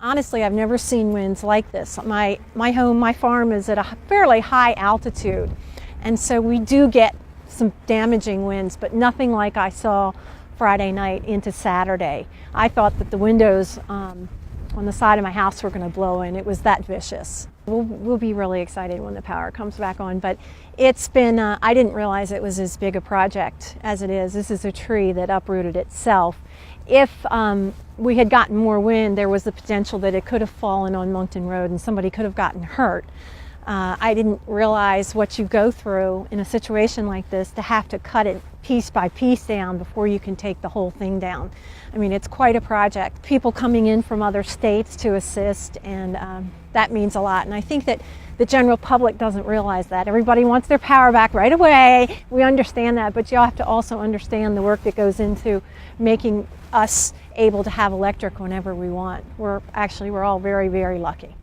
Honestly, I've never seen winds like this. My farm is at a fairly high altitude, and so we do get some damaging winds, but nothing like I saw Friday night into Saturday. I thought that the windows on the side of my house were going to blow in. It was that vicious. We'll be really excited when the power comes back on, but it's been, I didn't realize it was as big a project as it is. This is a tree that uprooted itself. If we had gotten more wind, there was the potential that it could have fallen on Moncton Road and somebody could have gotten hurt. I didn't realize what you go through in a situation like this to have to cut it piece by piece down before you can take the whole thing down. I mean, it's quite a project. People coming in from other states to assist, and that means a lot. And I think that the general public doesn't realize that. Everybody wants their power back right away. We understand that, but you have to also understand the work that goes into making us able to have electric whenever we want. We're all very, very lucky.